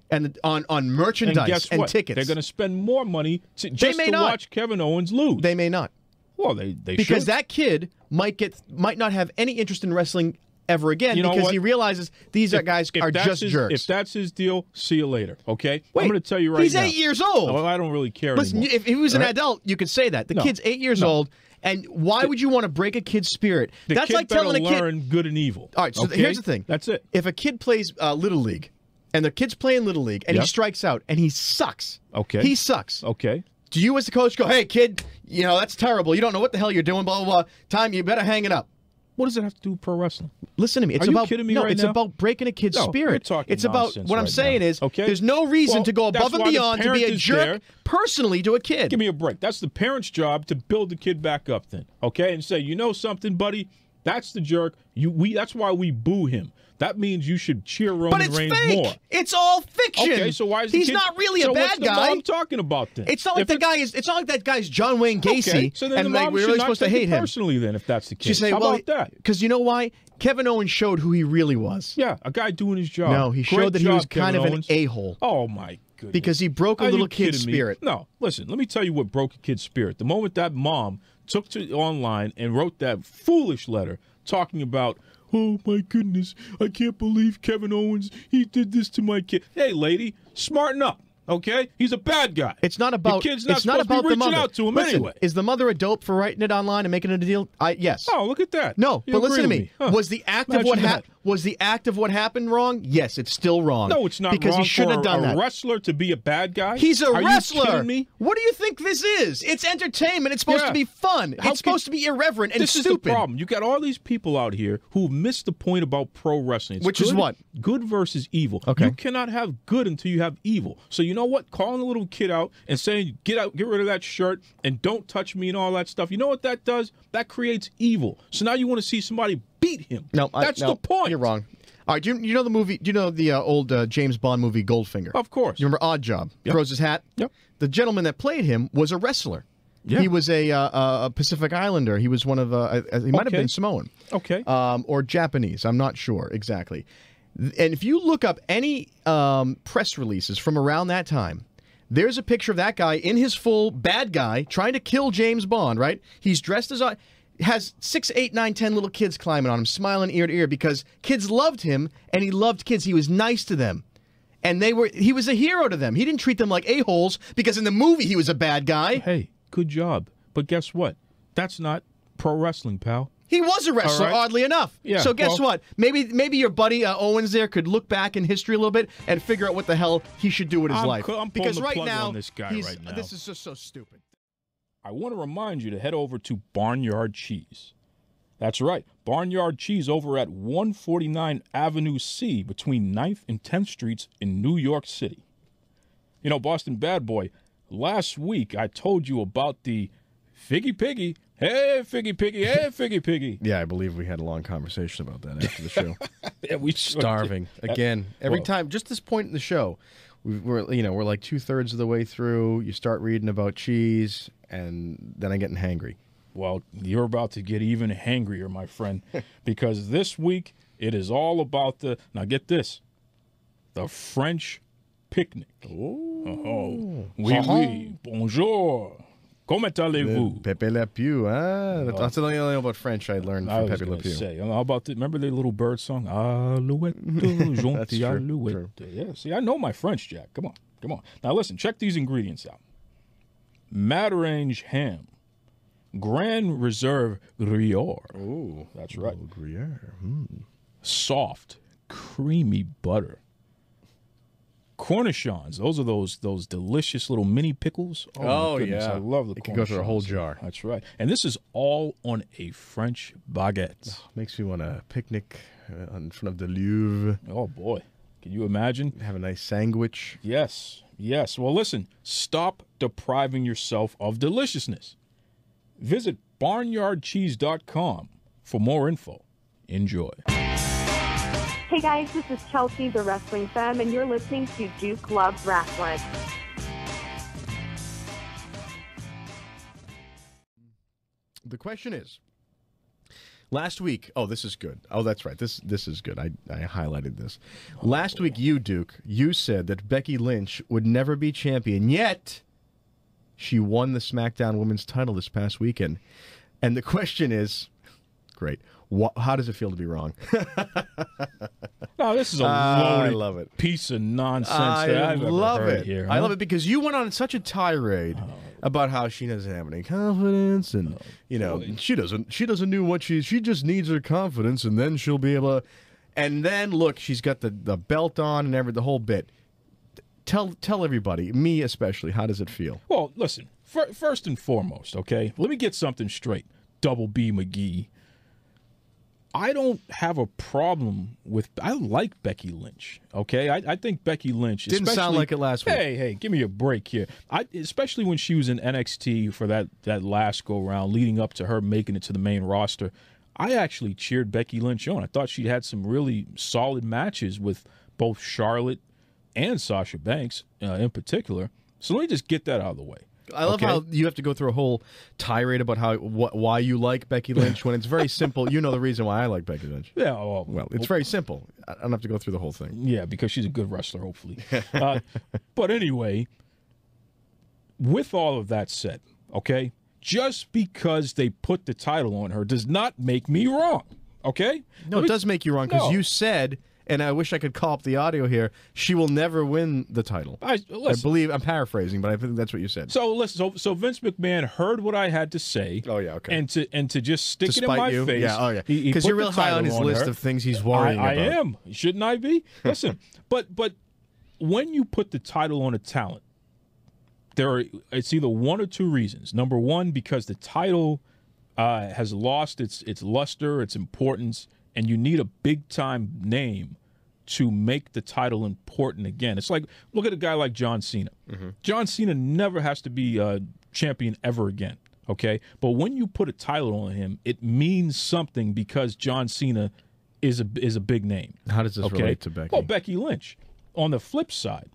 on merchandise and tickets? They're going to spend more money to watch Kevin Owens lose. They may not. Well, they because should. That kid might not have any interest in wrestling ever again because he realizes these guys are just jerks. If that's his deal, see you later. Okay, I'm going to tell you right now. He's 8 years old. Well, I don't really care. Listen, anymore. if he was an adult, you could say that. The kid's 8 years old, and why would you want to break a kid's spirit? That's like telling a kid learn good and evil. All right, so here's the thing. That's it. If a kid plays Little League, and the kid's playing Little League, and he strikes out, and he sucks. Okay, he sucks. Okay. Do you, as the coach, go, hey, kid, that's terrible. You don't know what the hell you're doing, blah, blah, blah. Time, you better hang it up. What does it have to do with pro wrestling? Listen to me. It's you kidding me right it's now? About breaking a kid's spirit. It's about what I'm saying is there's no reason to go above and beyond to be a jerk personally to a kid. Give me a break. That's the parent's job to build the kid back up then, okay? And say, you know something, buddy? That's the jerk. That's why we boo him. That means you should cheer Roman Reigns more. It's all fiction. Okay, so why is he's not really a bad guy? What I'm talking about then. It's not like It's not like that guy's John Wayne Gacy. Okay, so then and the mom we're really supposed to hate him personally. Then, if that's the case, how about that? Because you know why? Kevin Owens showed who he really was. Yeah, a guy doing his job. No, he showed that he was kind of an a-hole. Oh my goodness! Because he broke a little kid's spirit. No, listen. Let me tell you what broke a kid's spirit. The moment that mom took to online and wrote that foolish letter talking about, oh my goodness, I can't believe Kevin Owens, he did this to my kid. Hey, lady, smarten up, okay? He's a bad guy. It's not about the kid's not supposed to be reaching out to him anyway. Is the mother a dope for writing it online and making it a deal? Yes. Oh, look at that. No, you but listen to me. Huh. Was the act of what happened wrong? Yes, it's still wrong. No, it's not because wrong he shouldn't have done that. A wrestler to be a bad guy? He's a wrestler. Are you kidding me? What do you think this is? It's entertainment. It's supposed to be fun. It's supposed to be irreverent and stupid. This is the problem. You got all these people out here who missed the point about pro wrestling. Which is what? Good versus evil. Okay. You cannot have good until you have evil. So you know what? Calling a little kid out and saying, get rid of that shirt and don't touch me and all that stuff. You know what that does? That creates evil. So now you want to see somebody beat him. No, that's the point. You're wrong. All right, do you know the movie? Do you know the old James Bond movie Goldfinger? Of course. You remember Odd Job? Yep. Throws his hat. Yep. The gentleman that played him was a wrestler. Yeah. He was a Pacific Islander. He was one of he might have been Samoan. Okay. Or Japanese. I'm not sure exactly. And if you look up any press releases from around that time, there's a picture of that guy in his full bad guy trying to kill James Bond. Right? He's dressed as has 6, 8, 9, 10 little kids climbing on him, smiling ear to ear because kids loved him and he loved kids. He was nice to them. And he was a hero to them. He didn't treat them like a-holes because in the movie he was a bad guy. Hey, good job. But guess what? That's not pro wrestling, pal. He was a wrestler, oddly enough. Yeah, so guess what? Maybe your buddy Owens there could look back in history a little bit and figure out what the hell he should do with his life. I'm because pulling the right plug now, on this guy right now. This is just so stupid. I want to remind you to head over to Barnyard Cheese. That's right, Barnyard Cheese over at 149 Avenue C between 9th and 10th Streets in New York City. You know, Boston BadBoy, last week I told you about the Figgy Piggy. Hey, Figgy Piggy. Hey, Figgy Piggy. Yeah, I believe we had a long conversation about that after the show. Yeah, we starving again every time. Just this point in the show, we're like 2/3 of the way through. You start reading about cheese, and then I'm getting hangry. Well, you're about to get even hangrier, my friend, because this week it is all about now get this, the French picnic. Oh, oui, bonjour. Comment allez-vous? Pepe Le Pew, that's the only thing about French I learned from Pepe Le Pew. How about remember the little bird song? Alouette, gentil alouette. Yeah, see, I know my French, Jack. Come on. Now listen, check these ingredients out. Matarange ham, Grand Reserve Gruyere. Ooh, that's right. Gruyere. Soft, creamy butter. Cornichons, those are those delicious little mini pickles. Oh yeah, I love the cornichons. It can go through a whole jar. That's right. And this is all on a French baguette. Makes me want a picnic in front of the Louvre. Oh boy, can you imagine? Have a nice sandwich. Yes. Well, listen, stop depriving yourself of deliciousness. Visit barnyardcheese.com for more info. Enjoy. Hey guys, this is Chelsea, the wrestling fan, and you're listening to Duke Loves Rasslin. The question is, last week, this is good. Oh, that's right. This is good. I highlighted this. Last week, Duke, you said that Becky Lynch would never be champion, yet she won the SmackDown Women's title this past weekend. And the question is, great, how does it feel to be wrong? No, this is a loaded piece of nonsense that I've ever heard here. Huh? I love it because you went on such a tirade about how she doesn't have any confidence, and she doesn't know what she just needs her confidence, and then she'll be able to. And then look, she's got the belt on and the whole bit. Tell everybody, me especially, how does it feel? Well, listen, first and foremost, okay, let me get something straight. Double B McGee. I don't have a problem with. I like Becky Lynch. Okay, I think Becky Lynch didn't sound like it last week. Hey, give me a break here. Especially when she was in NXT for that last go round, leading up to her making it to the main roster. I actually cheered Becky Lynch on. I thought she had some really solid matches with both Charlotte and Sasha Banks in particular. So let me just get that out of the way. I love how you have to go through a whole tirade about why you like Becky Lynch when it's very simple. You know the reason why I like Becky Lynch. Yeah, well, it's very simple. I don't have to go through the whole thing. Yeah, because she's a good wrestler, hopefully. But anyway, with all of that said, okay, just because they put the title on her does not make me wrong, okay? No, it does make you wrong because you said, and I wish I could call up the audio here, she will never win the title. I believe, I'm paraphrasing, but I think that's what you said. So listen, so Vince McMahon heard what I had to say. Oh yeah, okay. And to just stick it in my face. Yeah, oh yeah. Because you're real high on his list of things he's worrying about. I am. Shouldn't I be? Listen, but when you put the title on a talent, it's either one or two reasons. Number one, because the title has lost its luster, its importance, and you need a big-time name to make the title important again. It's like, look at a guy like John Cena. Mm-hmm. John Cena never has to be a champion ever again, okay? But when you put a title on him, it means something because John Cena is a big name. How does this relate to Becky? Well, Becky Lynch. On the flip side,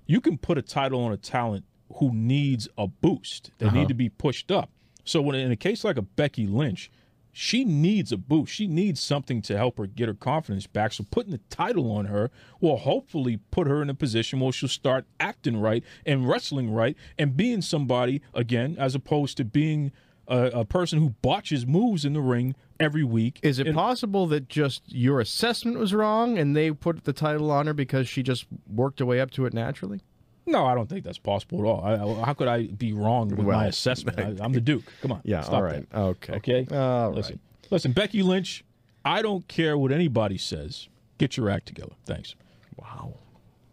you can put a title on a talent who needs a boost. They need to be pushed up. So when in a case like a Becky Lynch, she needs a boost. She needs something to help her get her confidence back. So putting the title on her will hopefully put her in a position where she'll start acting right and wrestling right and being somebody, again, as opposed to being a person who botches moves in the ring every week. Is it possible that just your assessment was wrong and they put the title on her because she just worked her way up to it naturally? No, I don't think that's possible at all. How could I be wrong with my assessment? I'm the Duke. Come on. Yeah, stop all right. that. Okay. Okay? All listen, right. Listen, Becky Lynch, I don't care what anybody says. Get your act together. Thanks. Wow.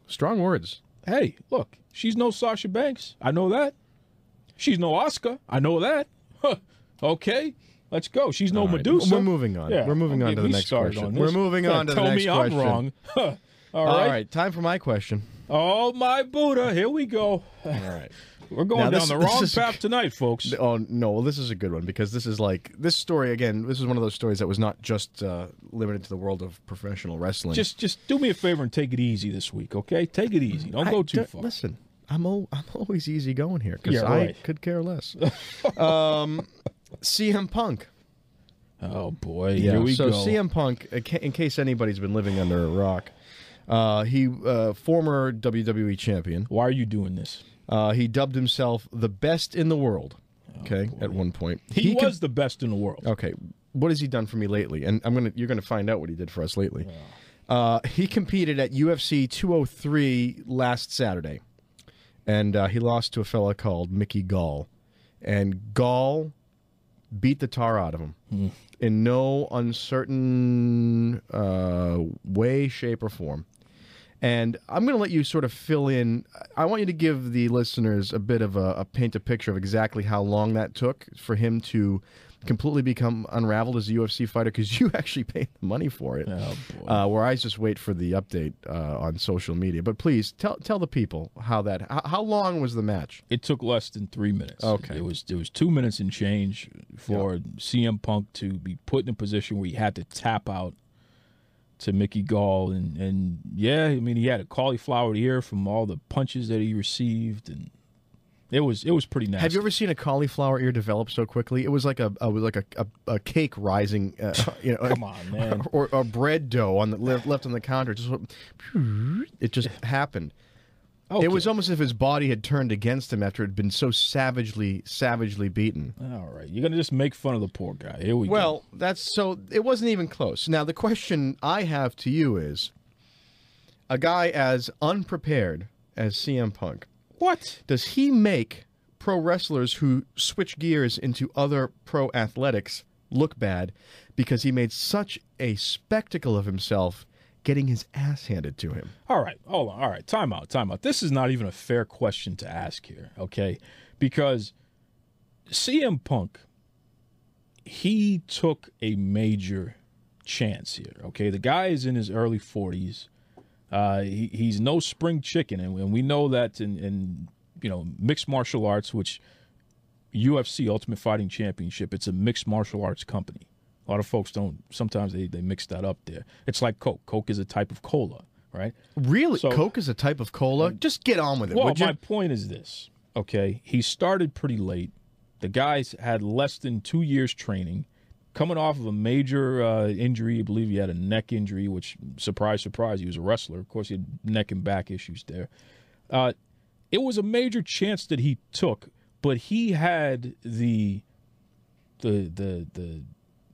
Strong words. Hey, look, she's no Sasha Banks. I know that. She's no Asuka. I know that. Huh. Okay, let's go. She's no Medusa. We're moving on. Yeah. We're moving on to the next question. We're moving on to the next question. Tell me I'm wrong. Huh. All right. Time for my question. Oh, my Buddha. Here we go. All right. We're going down the wrong path tonight, folks. Oh, no. Well, this is a good one because this is like, this story, again, this is one of those stories that was not just limited to the world of professional wrestling. Just do me a favor and take it easy this week, okay? Take it easy. Don't go too far. Listen, I'm always easy going here because I could care less. CM Punk. Oh, boy. Yeah, Here we go. So CM Punk, in case anybody's been living under a rock, he former WWE champion. Why are you doing this? He dubbed himself the best in the world. Okay, at one point he was the best in the world. Okay, what has he done for me lately? And you're gonna find out what he did for us lately. He competed at UFC 203 last Saturday, and he lost to a fella called Mickey Gall, and Gall beat the tar out of him in no uncertain way, shape, or form. And I'm going to let you sort of fill in. I want you to give the listeners a bit of paint a picture of exactly how long that took for him to completely become unraveled as a UFC fighter, because you actually paid the money for it. Oh, boy. Where I just wait for the update on social media. But please tell the people how long was the match? It took less than 3 minutes. Okay, it was 2 minutes and change for CM Punk to be put in a position where he had to tap out to Mickey Gall, and yeah, I mean, he had a cauliflower ear from all the punches that he received, and it was pretty nasty. Have you ever seen a cauliflower ear develop so quickly? It was like a cake rising, come on, man, or bread dough on the left on the counter. It just happened. Okay. It was almost as if his body had turned against him after it had been so savagely beaten. All right, you're gonna just make fun of the poor guy. Here we go. Well, it wasn't even close. Now, the question I have to you is, a guy as unprepared as CM Punk, what does he make pro wrestlers who switch gears into other pro athletics look bad because he made such a spectacle of himself getting his ass handed to him? All right, hold on. All right, time out. This is not even a fair question to ask here, okay? Because CM Punk, he took a major chance here, okay? The guy is in his early 40s. He's no spring chicken, and we know that in mixed martial arts, which UFC Ultimate Fighting Championship, it's a mixed martial arts company. A lot of folks sometimes they mix that up there. It's like Coke. Coke is a type of cola, right? Really? So, Coke is a type of cola? Just get on with it, would you? My point is this, okay? He started pretty late. The guys had less than 2 years training, coming off of a major injury. I believe he had a neck injury, which, surprise, surprise, he was a wrestler. Of course, he had neck and back issues there. It was a major chance that he took, but he had the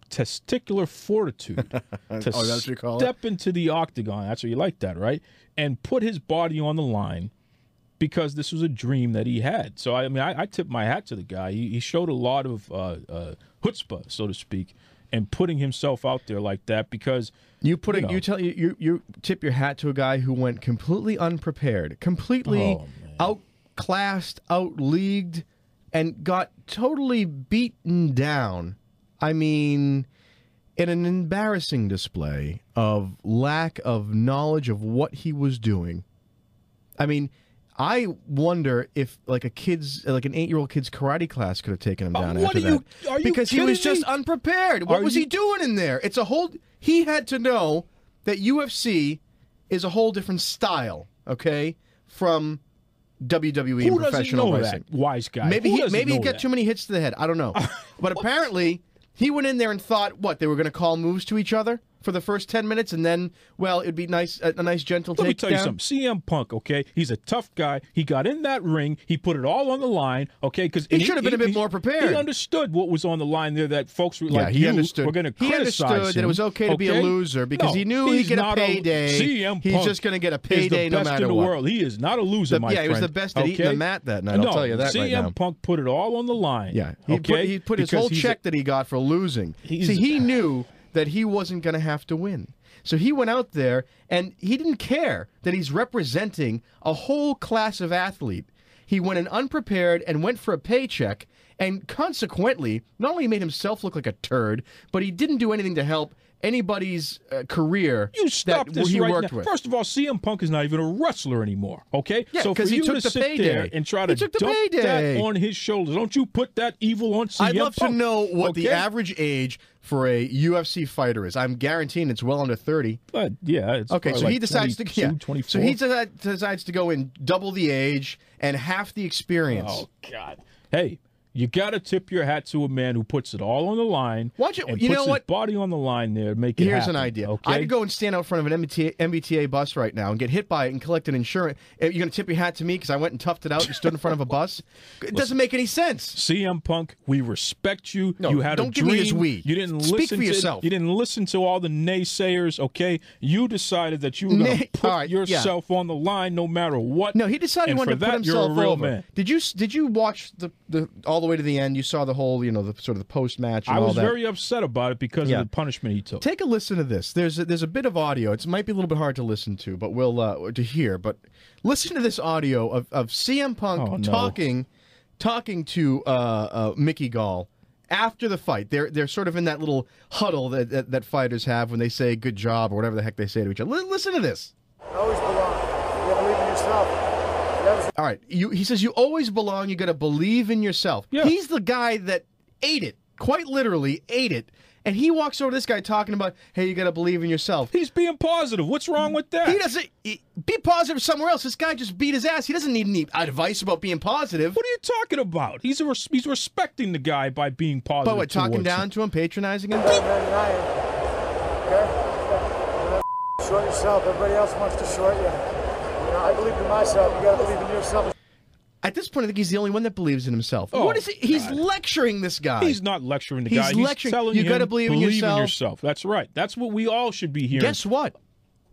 testicular fortitude to step into the octagon. That's what you like that, right? And put his body on the line because this was a dream that he had. So, I mean, I tip my hat to the guy. He showed a lot of chutzpah, so to speak, and putting himself out there like that because you tip your hat to a guy who went completely unprepared, completely outclassed, outleagued, and got totally beaten down. I mean, in an embarrassing display of lack of knowledge of what he was doing. I mean, I wonder if like an 8-year-old kid's karate class could have taken him down after that. Are you because he was just me? unprepared. What was he doing in there? It's a whole. He had to know that UFC is a whole different style, okay, from WWE and professional wrestling. That, wise guy? Maybe he got too many hits to the head. I don't know. But apparently, he went in there and thought, what, they were going to call moves to each other for the first 10 minutes, and then, well, it'd be nice, a nice gentle takedown? Let me tell you something. CM Punk, okay, he's a tough guy. He got in that ring. He put it all on the line, okay? Because he should have been a bit more prepared. He understood what was on the line there that folks were like, he understood. We're going to criticize him. He understood that it was okay to be a loser because he knew he'd get a payday. CM Punk he's just going to get a payday no matter what. He's the best in the world. He is not a loser, my friend. Yeah, he was the best at eating the mat that night. I'll tell you that right now. CM Punk put it all on the line. Yeah, he put his whole check that he got for losing. See, he knew that he wasn't going to have to win. So he went out there, and he didn't care that he's representing a whole class of athlete. He went in unprepared and went for a paycheck, and consequently, not only made himself look like a turd, but he didn't do anything to help anybody's career that he right worked now. with. First of all, CM Punk is not even a wrestler anymore, okay? Yeah, so for he you took to the sit payday. there and try to dump that on his shoulders, don't you put that evil on CM Punk. I'd love to know what the average age for a UFC fighter is. I'm guaranteeing it's well under 30. But yeah, it's okay. So like he decides 24. So he decides to go in double the age and half the experience. Oh God! Hey, you got to tip your hat to a man who puts it all on the line. Watch it. And you puts know what? His body on the line there to make it Here's happen, an idea. Okay? I could go and stand out front of an MBTA bus right now and get hit by it and collect an insurance. You're going to tip your hat to me because I went and toughed it out and stood in front of a bus? It doesn't make any sense. CM Punk, we respect you. No, you had don't a give dream. me this we. You didn't Speak listen for yourself. You didn't listen to all the naysayers. Okay, you decided that you were going to put yourself on the line no matter what. No, he decided he wanted to put himself you're a real over. Man. Did you watch the all the way to the end? You saw the whole the sort of the post match. I was very upset about it because of the punishment he took. Take a listen to this. There's a bit of audio. It might be a little bit hard to listen to, but we'll to hear. But listen to this audio of CM Punk talking to Mickey Gall after the fight. They're sort of in that little huddle that fighters have when they say "good job" or whatever the heck they say to each other. Listen to this. Always belong. You gotta believe in yourself. All right. He says you always belong. You got to believe in yourself. Yeah. He's the guy that ate it, quite literally ate it. And he walks over to this guy talking about, hey, you got to believe in yourself. He's being positive. What's wrong with that? He doesn't be positive somewhere else. This guy just beat his ass. He doesn't need any advice about being positive. What are you talking about? He's respecting the guy by being positive. By what, talking down to him, patronizing him? Okay? Short yourself. Everybody else wants to short you. I believe in myself. You got to believe in yourself. At this point, I think he's the only one that believes in himself. Oh, what is it? He's lecturing this guy. He's not lecturing the guy. He's telling you him, got to believe in yourself. That's right. That's what we all should be hearing. Guess what?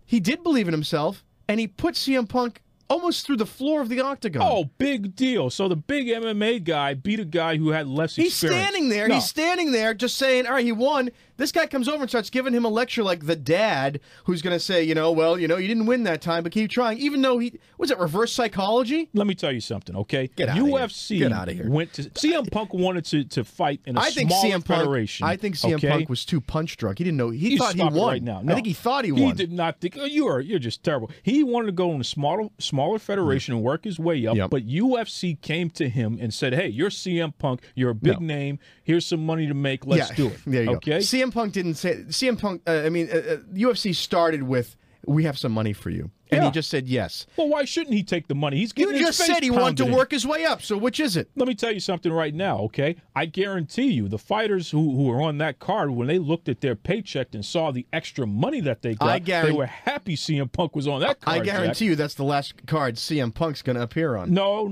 He did believe in himself, and he put CM Punk almost through the floor of the octagon. Oh, big deal. So the big MMA guy beat a guy who had less experience. He's standing there. No. He's standing there just saying, all right, he won. This guy comes over and starts giving him a lecture like the dad who's going to say, you didn't win that time, but keep trying. Even though was it reverse psychology? Let me tell you something, okay? Get out UFC Get out of here. Went to CM Punk wanted to fight in a smaller federation. I think CM Punk was too punch drunk. He didn't know. He thought he won. Right now. No, I think he thought he won. He did not think. You're just terrible. He wanted to go in a smaller federation and work his way up. Yep. But UFC came to him and said, "Hey, you're CM Punk. You're a big name. Here's some money to make. Let's do it." There you go. CM Punk didn't say. CM Punk, UFC started with, we have some money for you. And he just said yes. Well, why shouldn't he take the money? He's getting You just said he wanted to work his way up, so which is it? Let me tell you something right now, okay? I guarantee you, the fighters who are on that card, when they looked at their paycheck and saw the extra money that they got, they were happy CM Punk was on that card. I guarantee you that's the last card CM Punk's going to appear on. No.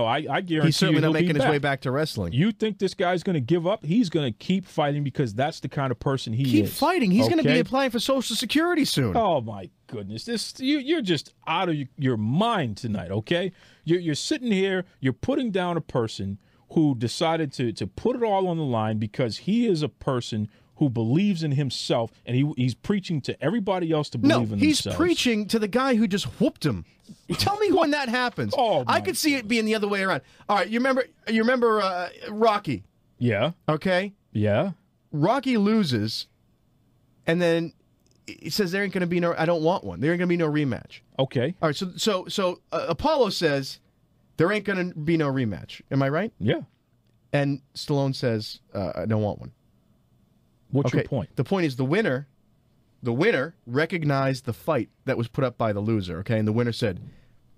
I guarantee he's certainly not making his way back to wrestling. You think this guy's going to give up? He's going to keep fighting because that's the kind of person he is. Keep fighting. He's going to be applying for Social Security soon. Oh, my goodness. You're just out of your mind tonight, okay? You're sitting here, you're putting down a person who decided to put it all on the line because he is a person who believes in himself, and he's preaching to everybody else to believe in themselves. No, he's preaching to the guy who just whooped him. Tell me when that happens. I could see it being the other way around. All right, you remember Rocky? Yeah. Okay? Yeah. Rocky loses, and then he says there ain't going to be I don't want one. There ain't going to be no rematch. Okay. All right, so Apollo says there ain't going to be no rematch. Am I right? Yeah. And Stallone says, I don't want one. What's your point? The point is the winner recognized the fight that was put up by the loser, okay? And the winner said,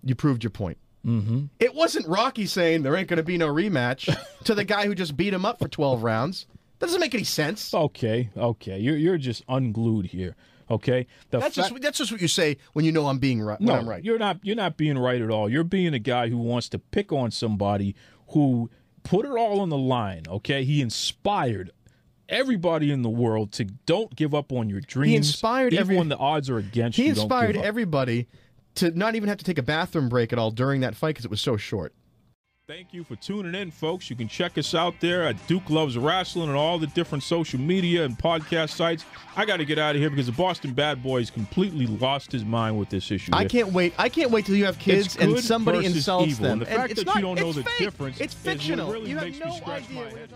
you proved your point. Mm-hmm. It wasn't Rocky saying there ain't going to be no rematch to the guy who just beat him up for 12 rounds. That doesn't make any sense. Okay. You're just unglued here. Okay, that's just what you say when you know I'm being right. No, I'm right. You're not being right at all. You're being a guy who wants to pick on somebody who put it all on the line. Okay, he inspired everybody in the world to don't give up on your dreams. He inspired even when the odds are against you. He inspired everybody to not even have to take a bathroom break at all during that fight because it was so short. Thank you for tuning in, folks. You can check us out there at Duke Loves Rasslin and all the different social media and podcast sites. I got to get out of here because the Boston BadBoy has completely lost his mind with this issue. I can't wait till you have kids and somebody insults evil. them. And the fact that you don't know the fake. difference it's fictional. really you makes have no me scratch idea my head.